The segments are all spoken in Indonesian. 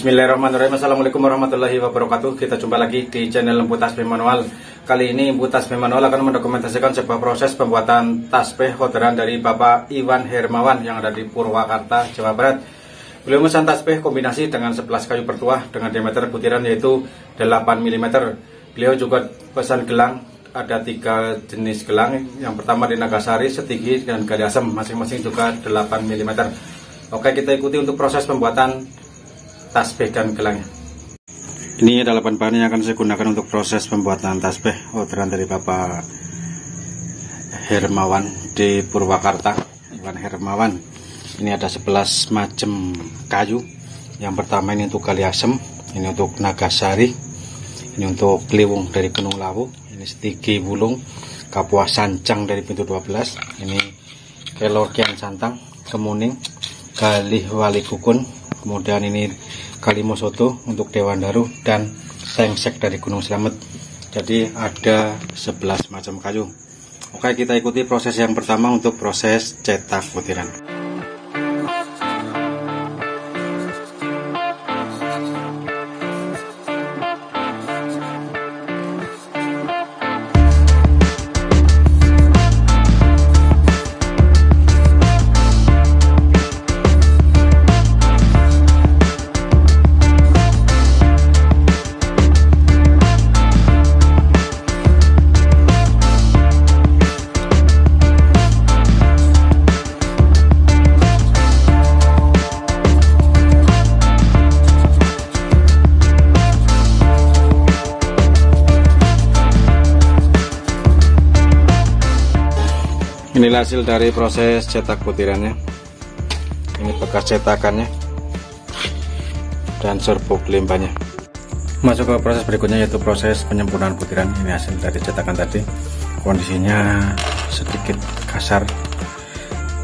Bismillahirrahmanirrahim. Assalamualaikum warahmatullahi wabarakatuh. Kita jumpa lagi di channel Empu Tasbih Manual. Kali ini Empu Tasbih Manual akan mendokumentasikan sebuah proses pembuatan tasbih orderan dari Bapak Iwan Hermawan yang ada di Purwakarta, Jawa Barat. Beliau memesan tasbih kombinasi dengan 11 kayu bertuah dengan diameter butiran yaitu 8 mm. Beliau juga pesan gelang, ada 3 jenis gelang. Yang pertama di Nagasari, Setigi, dan Gali Asem, masing-masing juga 8 mm. Oke, kita ikuti untuk proses pembuatan tasbih dan gelangnya. Ini adalah bahan-bahan yang akan saya gunakan untuk proses pembuatan tasbih orderan dari Bapak Hermawan di Purwakarta, Iwan Hermawan. Ini ada 11 macam kayu. Yang pertama ini untuk Gali Asem, ini untuk Nagasari, ini untuk Kliwung dari Gunung Lawu, ini Setigi Wulung, Kapuas Sancang dari Pintu 12, ini Kelor Kian Santang, Kemuning, Galih Wali Kukun, kemudian ini Kalimosoto untuk Dewan Daru, dan Sengsek dari Gunung Slamet. Jadi ada 11 macam kayu. Oke, kita ikuti proses yang pertama untuk proses cetak butiran. Inilah hasil dari proses cetak butirannya. Ini bekas cetakannya dan serbuk limbahnya. Masuk ke proses berikutnya yaitu proses penyempurnaan butiran. Ini hasil dari cetakan tadi. Kondisinya sedikit kasar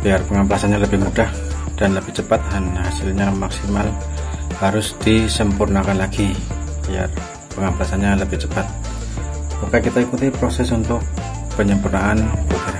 biar pengamplasannya lebih mudah dan lebih cepat, dan hasilnya maksimal. Harus disempurnakan lagi biar pengamplasannya lebih cepat. Oke, kita ikuti proses untuk penyempurnaan butiran.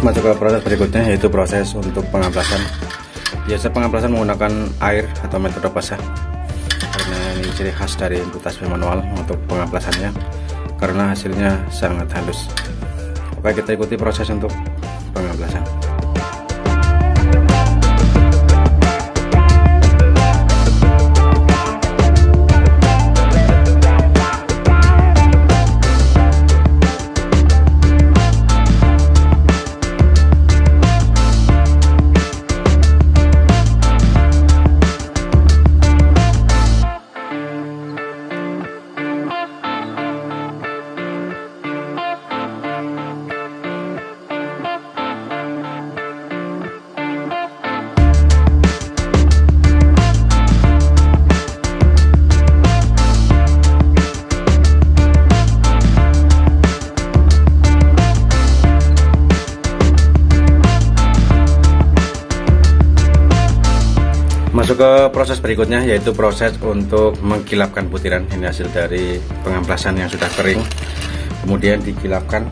Masuk ke proses berikutnya yaitu proses untuk pengamplasan. Biasa pengamplasan menggunakan air atau metode basah, karena ini ciri khas dari Empu Tasbih Manual untuk pengamplasannya, karena hasilnya sangat halus. Oke, kita ikuti proses untuk pengamplasan. Masuk ke proses berikutnya yaitu proses untuk mengkilapkan butiran. Ini hasil dari pengamplasan yang sudah kering, kemudian dikilapkan.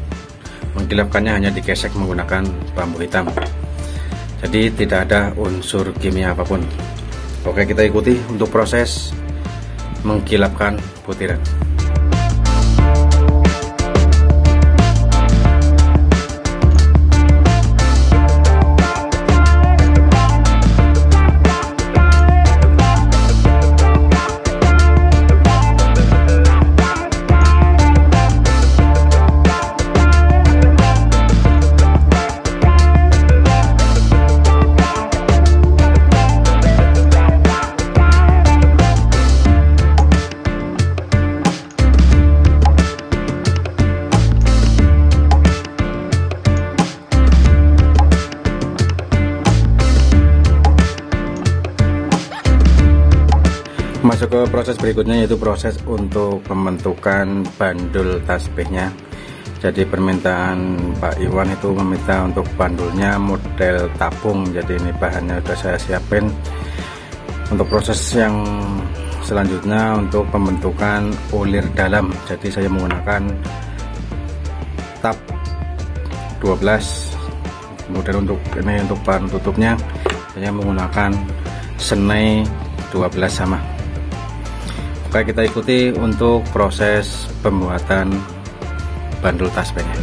Mengkilapkannya hanya digesek menggunakan bambu hitam, jadi tidak ada unsur kimia apapun. Oke, kita ikuti untuk proses mengkilapkan butiran. Masuk ke proses berikutnya, yaitu proses untuk pembentukan bandul tasbihnya. Jadi permintaan Pak Iwan itu meminta untuk bandulnya model tabung. Jadi ini bahannya sudah saya siapin. Untuk proses yang selanjutnya untuk pembentukan ulir dalam, jadi saya menggunakan tab 12. Kemudian untuk ini, untuk bahan tutupnya saya menggunakan senai 12 sama. Oke, kita ikuti untuk proses pembuatan bandul tasbihnya.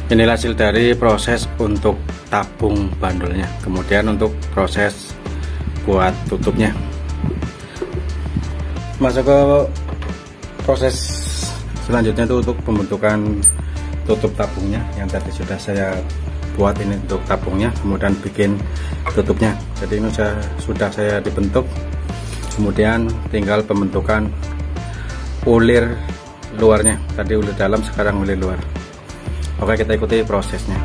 Inilah hasil dari proses untuk tabung bandulnya. Kemudian untuk proses buat tutupnya. Masuk ke proses selanjutnya itu untuk pembentukan tutup tabungnya. Yang tadi sudah saya buat ini untuk tabungnya, kemudian bikin tutupnya. Jadi ini sudah saya dibentuk. Kemudian tinggal pembentukan ulir luarnya. Tadi ulir dalam, sekarang ulir luar. Oke, kita ikuti prosesnya.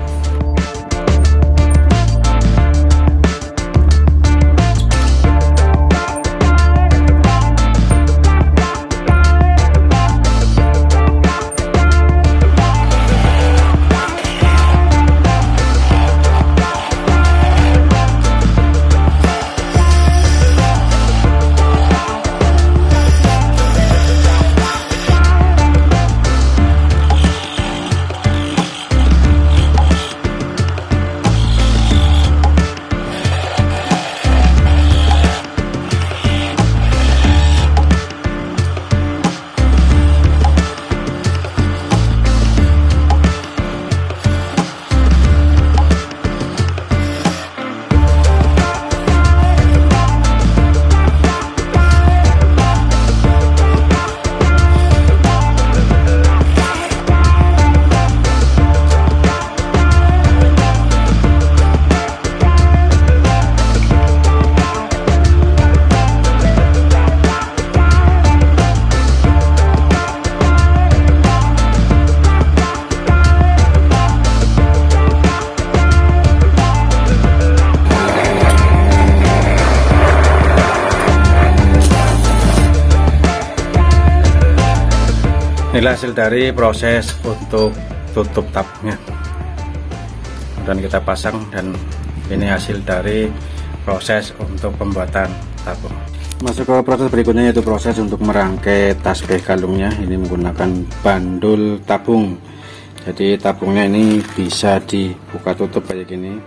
Inilah hasil dari proses untuk tutup tabnya. Dan kita pasang, dan ini hasil dari proses untuk pembuatan tabung. Masuk ke proses berikutnya, yaitu proses untuk merangkai tasbih kalungnya. Ini menggunakan bandul tabung. Jadi tabungnya ini bisa dibuka tutup kayak gini.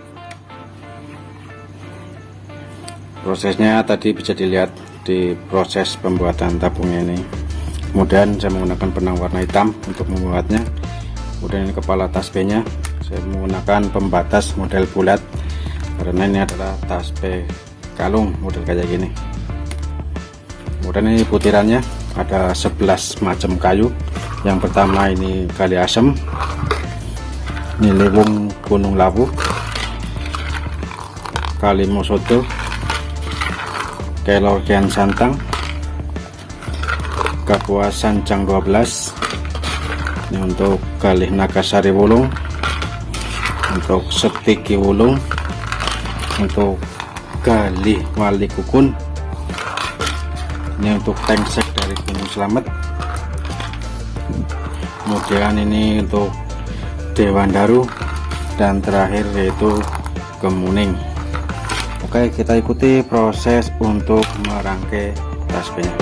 Prosesnya tadi bisa dilihat di proses pembuatan tabungnya ini. Kemudian saya menggunakan benang warna hitam untuk membuatnya. Kemudian ini kepala tasbihnya saya menggunakan pembatas model bulat, karena ini adalah tasbih kalung model kayak gini. Kemudian ini butirannya ada 11 macam kayu. Yang pertama ini kali asem, ini lewung gunung lawu, kali mosodo, kelor kian santang, Kapuas Sanjang 12. Ini untuk Galih Nagasari Wulung, untuk Setiki Wulung, untuk Galih Wali Kukun. Ini untuk Tengsek dari Gunung Slamet. Kemudian ini untuk Dewan Daru, dan terakhir yaitu Kemuning. Oke, kita ikuti proses untuk merangkai tasbihnya.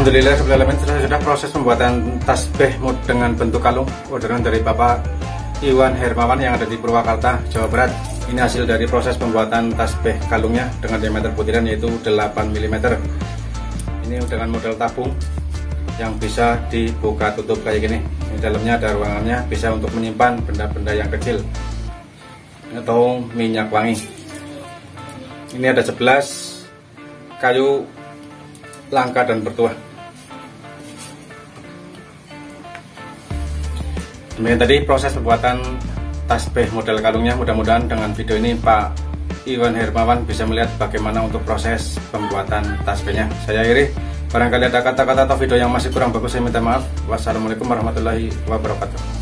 Alhamdulillah sudah proses pembuatan tasbih dengan bentuk kalung orderan dari Bapak Iwan Hermawan yang ada di Purwakarta, Jawa Barat. Ini hasil dari proses pembuatan tasbih kalungnya dengan diameter butiran yaitu 8 mm. Ini dengan model tabung yang bisa dibuka tutup kayak gini. Di dalamnya ada ruangannya, bisa untuk menyimpan benda-benda yang kecil atau minyak wangi. Ini ada 11 kayu langka dan bertuah. Demikian tadi proses pembuatan tasbih model kalungnya. Mudah-mudahan dengan video ini Pak Iwan Hermawan bisa melihat bagaimana untuk proses pembuatan tasbihnya. Saya akhiri. Barangkali ada kata-kata atau video yang masih kurang bagus, saya minta maaf. Wassalamualaikum warahmatullahi wabarakatuh.